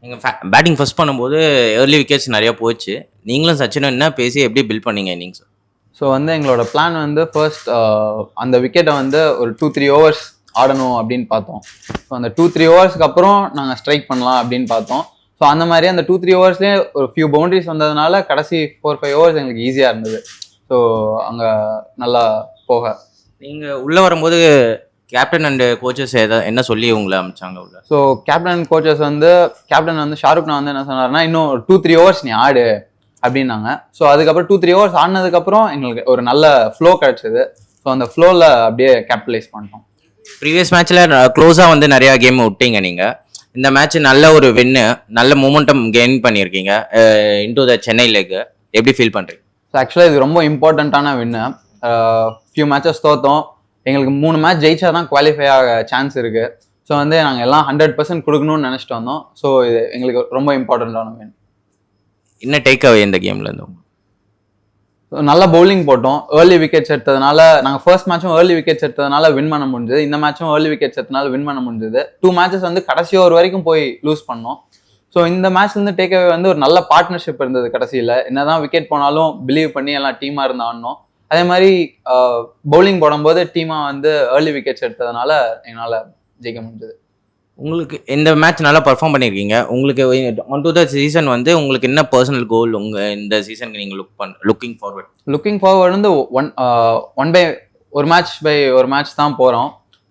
நீங்கள் batting first பண்ணும்போது early wickets நிறையா போச்சு. நீங்களும் சச்சினும் என்ன பேசி எப்படி பில்ட் பண்ணீங்க இன்னிங்ஸ்? ஸோ வந்து எங்களோட பிளான் வந்து ஃபர்ஸ்ட் அந்த விக்கெட்டை வந்து ஒரு 2-3 ஓவர்ஸ் ஆடணும் அப்படின்னு பார்த்தோம். ஸோ அந்த 2-3 ஓவர்ஸ்க்கு அப்புறம் நாங்கள் ஸ்ட்ரைக் பண்ணலாம் அப்படின்னு பார்த்தோம். ஸோ அந்த மாதிரி அந்த 2-3 ஓவர்ஸ்லேயே ஒரு ஃபியூ பவுண்டரிஸ் வந்ததுனால கடைசி 4-5 ஓவர்ஸ் எங்களுக்கு ஈஸியாக இருந்தது. ஸோ அங்கே நல்லா போக. நீங்கள் உள்ளே வரும்போது கேப்டன் அண்ட் கோச்சஸ் என்ன சொல்லி உங்களை அமிச்சாங்க உள்ள? ஸோ கேப்டன் ஷாருக் கான் வந்து என்ன சொன்னார்னா, இன்னும் 2-3 ஓவர்ஸ் நீ ஆடு அப்படின்னாங்க. ஸோ அதுக்கப்புறம் 2-3 ஓவர்ஸ் ஆடினதுக்கப்புறம் எங்களுக்கு ஒரு நல்ல ஃப்ளோ கிடைச்சது. ஸோ அந்த ஃப்ளோவில் அப்படியே கேபிட்டலைஸ் பண்ணிட்டோம். ப்ரீவியஸ் மேட்ச்சில் க்ளோஸாக வந்து நிறையா கேம் விட்டீங்க நீங்கள். இந்த மேட்ச் நல்ல ஒரு வின்னு, நல்ல மூமெண்டம் கெயின் பண்ணியிருக்கீங்க இன்டு த சென்னை லெக். எப்படி ஃபீல் பண்ணுறீங்க? ஸோ ஆக்சுவலாக இது ரொம்ப இம்பார்ட்டண்ட்டான வின்னு. Few matches தோற்றோம். எங்களுக்கு 3 மேட்ச் ஜெயிச்சா தான் குவாலிஃபை ஆக சான்ஸ் இருக்குது. ஸோ வந்து நாங்கள் எல்லாம் 100% கொடுக்கணும்னு நினச்சிட்டு வந்தோம். ஸோ இது எங்களுக்கு ரொம்ப இம்பார்ட்டண்ட்டான வின். என்ன டேக் அவே இந்த கேமில் இருந்து? நல்ல பவுலிங் போட்டோம். ஏர்லி விக்கெட்ஸ் எடுத்ததுனால நாங்கள் ஃபர்ஸ்ட் மேட்சும் ஏர்லி விக்கெட்ஸ் எடுத்ததுனால வின் பண்ண முடிஞ்சது. இந்த மேட்சும் ஏர்லி விக்கெட்ஸ் எடுத்ததுனால வின் பண்ண முடிஞ்சது. 2 மேட்சஸ் வந்து கடைசி ஓவர் வரைக்கும் போய் லூஸ் பண்ணோம். ஸோ இந்த மேட்ச்லேருந்து டேக் அவே வந்து ஒரு நல்ல பார்ட்னர்ஷிப் இருந்தது. கடைசியில் என்னதான் விக்கெட் போனாலும் பிலீவ் பண்ணி எல்லாம் டீமாக இருந்து ஆடணும். அதே மாதிரி பவுலிங் போடும்போது டீமாக வந்து ஏர்லி விக்கெட்ஸ் எடுத்ததுனால என்னால் ஜெயிக்க முடிஞ்சது. உங்களுக்கு இந்த மேட்ச் நல்லா பர்ஃபார்ம் பண்ணியிருக்கீங்க. உங்களுக்கு ஒன் டு த சீசன் வந்து உங்களுக்கு என்ன பர்சனல் கோல் இந்த சீசனுக்கு நீங்கள் லுக்கிங் ஃபார்வர்ட் வந்து ஒரு மேட்ச் தான் போகிறோம்.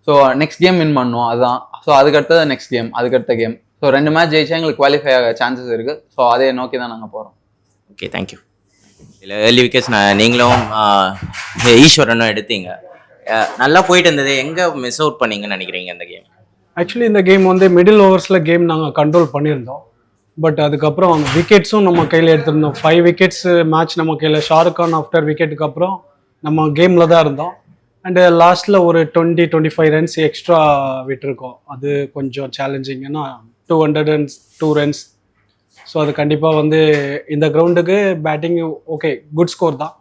ஸோ நெக்ஸ்ட் கேம் வின் பண்ணுவோம், அதுதான். ஸோ அதுக்கடுத்தது நெக்ஸ்ட் கேம், அதுக்கடுத்த கேம். ஸோ 2 மேட்ச் ஜெயிச்சா எங்களுக்கு குவாலிஃபை ஆக சான்சஸ் இருக்குது. ஸோ அதை நோக்கி தான் நாங்கள் போகிறோம். Okay, thank you. இல்லை ஏர்லி விக்கெட்ஸ் நீங்களும் ஈஸ்வரனும் எடுத்தீங்க. நல்லா போயிட்டு இருந்தது. எங்கே மிஸ் அவுட் பண்ணீங்கன்னு நினைக்கிறீங்க இந்த கேம்? ஆக்சுவலி இந்த கேம் வந்து மிடில் ஓவர்ஸில் கேம் நாங்கள் கண்ட்ரோல் பண்ணியிருந்தோம். பட் அதுக்கப்புறம் அந்த விக்கெட்ஸும் நம்ம கையில் எடுத்திருந்தோம். 5 விக்கெட்ஸ் மேட்ச் நம்ம கையில். ஷாருக் கான் ஆஃப்டர் விக்கெட்டுக்கு அப்புறம் நம்ம கேமில் தான் இருந்தோம். அண்டு லாஸ்ட்டில் ஒரு 20-25 ரன்ஸ் எக்ஸ்ட்ரா விட்டுருக்கோம். அது கொஞ்சம் சேலஞ்சிங். ஏன்னா 202 ரன்ஸ். ஸோ அது கண்டிப்பாக வந்து இந்த கிரவுண்டுக்கு பேட்டிங் ஓகே, குட் ஸ்கோர் தான்.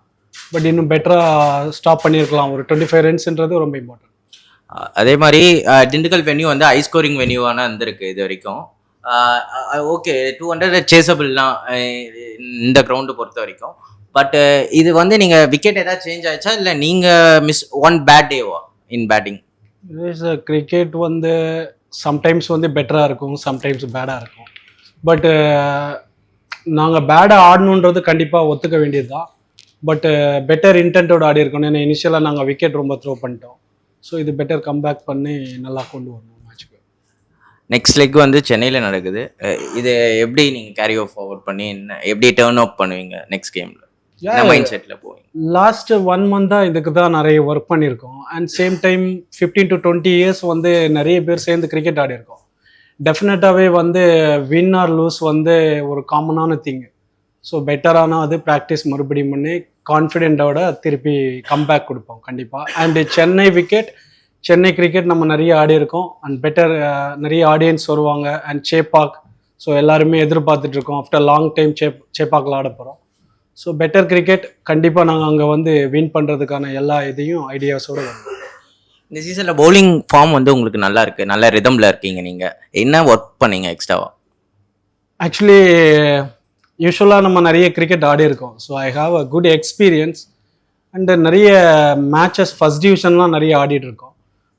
பட் இன்னும் பெட்டராக ஸ்டாப் பண்ணியிருக்கலாம். ஒரு 25 ரன்ஸ்ன்றது ரொம்ப இம்பார்ட்டன்ட். அதே மாதிரி திண்டுக்கல் வென்யூ வந்து ஹை ஸ்கோரிங் வென்யூவான இருந்திருக்கு இது வரைக்கும். ஓகே, 200 சேசபிள்லாம் இந்த கிரவுண்டு பொறுத்த வரைக்கும். பட் இது வந்து நீங்கள் விக்கெட் ஏதாவது சேஞ்ச் ஆச்சா, இல்லை நீங்கள் மிஸ் ஒன் பேட் டேவா இன் பேட்டிங்? கிரிக்கெட் வந்து சம்டைம்ஸ் வந்து பெட்டராக இருக்கும், சம்டைம்ஸ் பேடாக இருக்கும். பட் நாங்கள் பேடாக ஆடணுன்றது கண்டிப்பாக ஒத்துக்க வேண்டியது தான். பட் பெட்டர் இன்டென்ட்டோடு ஆடி இருக்கணும். ஏன்னா இனிஷியலாக நாங்கள் விக்கெட் ரொம்ப த்ரோ பண்ணிட்டோம். ஸோ இது பெட்டர் கம்பேக் பண்ணி நல்லா கொண்டு வரணும் மேட்ச்சுக்கு. நெக்ஸ்ட் லெக் வந்து சென்னையில் நடக்குது. இது எப்படி நீங்கள் கேரி ஆஃப் ஃபார்வர்ட் பண்ணி எப்படி டேர்ன் அவுட் பண்ணுவீங்க நெக்ஸ்ட் கேமில்? மைண்ட் செட்டில் போவீங்க? லாஸ்ட் 1 மந்தாக இதுக்கு தான் நிறைய ஒர்க் பண்ணியிருக்கோம். And same time 15 to 20 years வந்து நிறைய பேர் சேர்ந்து கிரிக்கெட் ஆடி இருக்கோம். டெஃபினட்டாகவே வந்து வின் ஆர் லூஸ் வந்து ஒரு காமனான திங். ஸோ பெட்டரான அது ப்ராக்டிஸ் மறுபடியும் பண்ணி கான்ஃபிடென்ட்டோட திருப்பி கம்பேக் கொடுப்போம் கண்டிப்பாக. அண்டு சென்னை கிரிக்கெட் நம்ம நிறைய ஆடி இருக்கோம். அண்ட் பெட்டர் நிறைய ஆடியன்ஸ் வருவாங்க. அண்ட் சேப்பாக், ஸோ எல்லாருமே எதிர்பார்த்துட்ருக்கோம். ஆஃப்டர் லாங் டைம் சேப்பாக்கில் ஆட போகிறோம். ஸோ பெட்டர் கிரிக்கெட் கண்டிப்பாக நாங்கள் அங்கே வந்து வின் பண்ணுறதுக்கான எல்லா இதையும் ஐடியாஸோடு வரோம். இந்த சீசனில் பவுலிங் ஃபார்ம் வந்து உங்களுக்கு நல்லா இருக்குது, நல்ல ரிதமில் இருக்கீங்க. நீங்கள் என்ன ஒர்க் பண்ணீங்க எக்ஸ்ட்ராவாக? ஆக்சுவலி யூஸ்வலாக நம்ம நிறைய கிரிக்கெட் ஆடி இருக்கோம். So I have a good experience. And நிறைய மேட்சஸ் ஃபஸ்ட் டிவிஷன்லாம் நிறைய ஆடிட்டுருக்கோம்.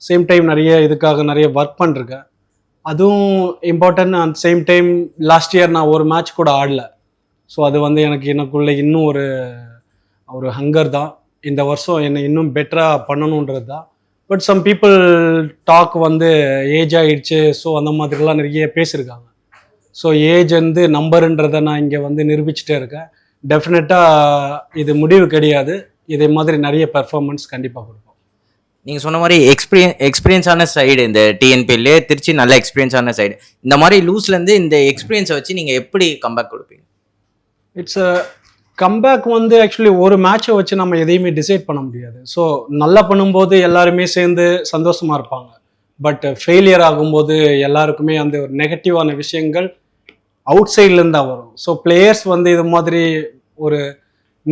சேம் டைம் நிறைய இதுக்காக நிறைய ஒர்க் பண்ணிருக்கேன். அதுவும் important. And same time last year நான் ஒரு மேட்ச் கூட ஆடல. ஸோ அது வந்து எனக்குள்ளே இன்னும் ஒரு ஹங்கர் தான். இந்த வருஷம் என்னை இன்னும் பெட்டராக பண்ணணுன்றது தான். பட் சம் பீப்புள் டாக் வந்து ஏஜ் ஆகிடுச்சு, ஸோ அந்த மாதிரிலாம் நிறைய பேசியிருக்காங்க. ஸோ ஏஜ் வந்து நம்பருன்றதை நான் இங்கே வந்து நிரூபிச்சுட்டே இருக்கேன். டெஃபினட்டாக இது முடிவு கிடையாது. இதே மாதிரி நிறைய பெர்ஃபார்மன்ஸ் கண்டிப்பாக கொடுப்போம். நீங்கள் சொன்ன மாதிரி எக்ஸ்பீரியன்ஸான சைடு இந்த டிஎன்பிஎல்லே திருச்சி நல்ல எக்ஸ்பீரியன்ஸான சைடு. இந்த மாதிரி லூஸ்லேருந்து இந்த எக்ஸ்பீரியன்ஸை வச்சு நீங்கள் எப்படி கம்பேக் கொடுப்பீங்க? இட்ஸ் அ கம்பேக் வந்து ஆக்சுவலி ஒரு மேட்சை வச்சு நம்ம எதையுமே டிசைட் பண்ண முடியாது. ஸோ நல்லா பண்ணும்போது எல்லாருமே சேர்ந்து சந்தோஷமாக இருப்பாங்க. பட் ஃபெயிலியர் ஆகும்போது எல்லாருக்குமே அந்த ஒரு நெகட்டிவான விஷயங்கள் அவுட் சைட்லேருந்து தான் வரும். ஸோ பிளேயர்ஸ் வந்து இது மாதிரி ஒரு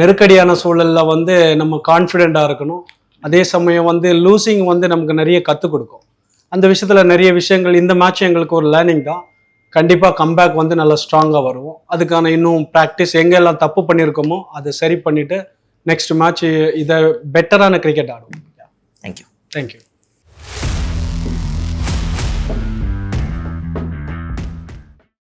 நெருக்கடியான சூழலில் வந்து நம்ம கான்ஃபிடெண்ட்டாக இருக்கணும். அதே சமயம் வந்து லூசிங் வந்து நமக்கு நிறைய கற்றுக் கொடுக்கும். அந்த விஷயத்தில் நிறைய விஷயங்கள் இந்த மேட்ச் எங்களுக்கு ஒரு லேர்னிங் தான். கண்டிப்பாக கம்பேக் வந்து நல்லா ஸ்ட்ராங்காக வருவோம். அதுக்கான இன்னும் ப்ராக்டிஸ் எங்கெல்லாம் தப்பு பண்ணியிருக்கோமோ அதை சரி பண்ணிவிட்டு நெக்ஸ்ட் மேட்ச் இதை பெட்டரான கிரிக்கெட் ஆடுவோம். தேங்க்யூ. தேங்க்யூ.